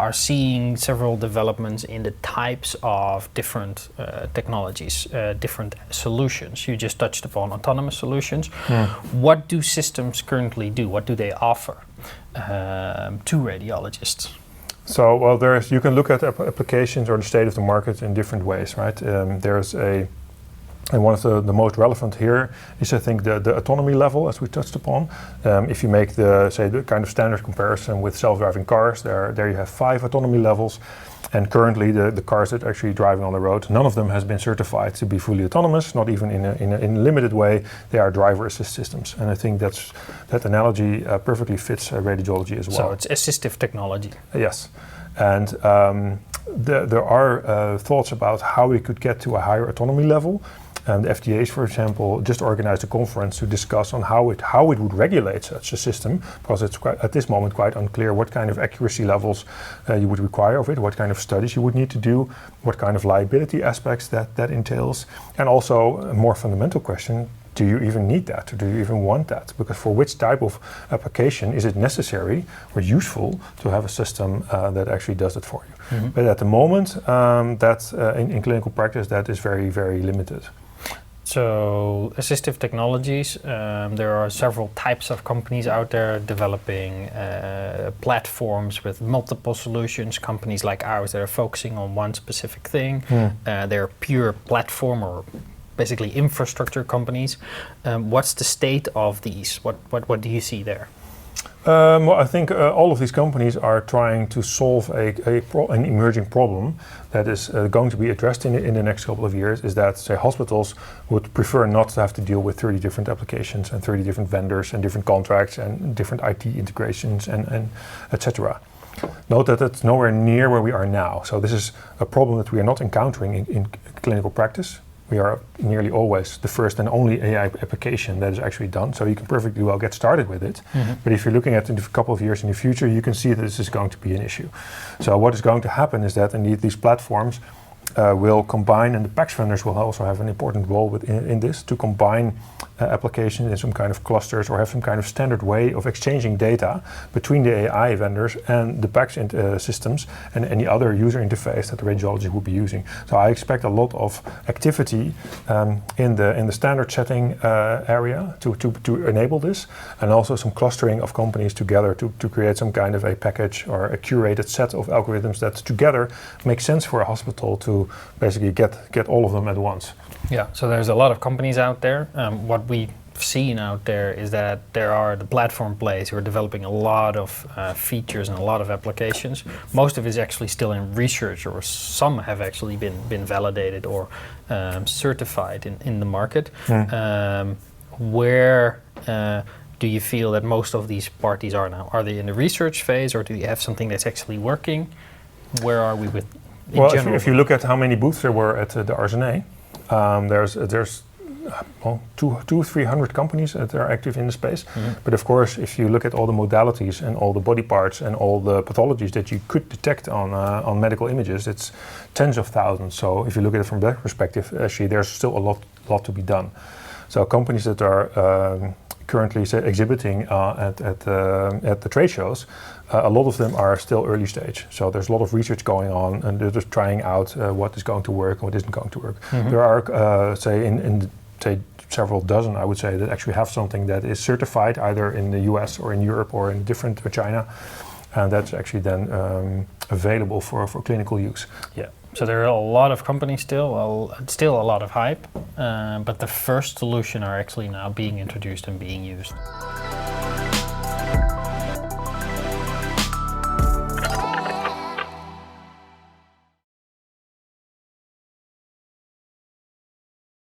are seeing several developments in the types of different technologies, different solutions. You just touched upon autonomous solutions. What do systems currently do? What do they offer to radiologists? So, well, you can look at applications or the state of the market in different ways, right? And one of the most relevant here is, I think, the autonomy level, as we touched upon. If you make the kind of standard comparison with self-driving cars, there you have 5 autonomy levels. And currently, the cars that are actually driving on the road, none of them has been certified to be fully autonomous, not even in a limited way. They are driver assist systems. And I think that analogy perfectly fits radiology as well. So it's assistive technology. Yes. And there are thoughts about how we could get to a higher autonomy level. And the FDA's, for example, just organized a conference to discuss on how it would regulate such a system, because it's at this moment quite unclear what kind of accuracy levels you would require of it, what kind of studies you would need to do, what kind of liability aspects that entails, and also a more fundamental question: do you even need that, or do you even want that? Because for which type of application is it necessary or useful to have a system that actually does it for you? Mm-hmm. But at the moment, in clinical practice, that is very, very limited. So assistive technologies, there are several types of companies out there developing platforms with multiple solutions. Companies like ours that are focusing on one specific thing. They're pure platform or basically infrastructure companies. What's the state of these? What do you see there? Well, I think all of these companies are trying to solve an emerging problem that is going to be addressed in the next couple of years, is that, say, hospitals would prefer not to have to deal with 30 different applications and 30 different vendors and different contracts and different IT integrations and etc. Note that it's nowhere near where we are now. So this is a problem that we are not encountering in clinical practice. We are nearly always the first and only AI application that is actually done, so you can perfectly well get started with it. Mm-hmm. But if you're looking at in a couple of years in the future, you can see that this is going to be an issue. So what is going to happen is that indeed these platforms will combine, and the PACS vendors will also have an important role in this, to combine applications in some kind of clusters or have some kind of standard way of exchanging data between the AI vendors and the PACS systems and any other user interface that the radiology would be using. So I expect a lot of activity in the standard setting area to enable this, and also some clustering of companies together to create some kind of a package or a curated set of algorithms that together make sense for a hospital to basically get all of them at once. Yeah, so there's a lot of companies out there. What we've seen out there is that there are the platform players who are developing a lot of features and a lot of applications. Most of it is actually still in research, or some have actually been validated or certified in the market. Where do you feel that most of these parties are now? Are they in the research phase, or do you have something that's actually working? Where are we with? Well, if you look at how many booths there were at the RSNA, there's 200-300 companies that are active in the space. Mm-hmm. But of course, if you look at all the modalities and all the body parts and all the pathologies that you could detect on medical images, it's tens of thousands. So if you look at it from that perspective, actually there's still a lot to be done. So companies that are currently exhibiting at the trade shows, a lot of them are still early stage. So there's a lot of research going on, and they're just trying out what is going to work and what isn't going to work. Mm-hmm. There are, in several dozen, I would say, that actually have something that is certified either in the US or in Europe or in different China, and that's actually then available for clinical use. Yeah. So there are a lot of companies still a lot of hype, but the first solution are actually now being introduced and being used.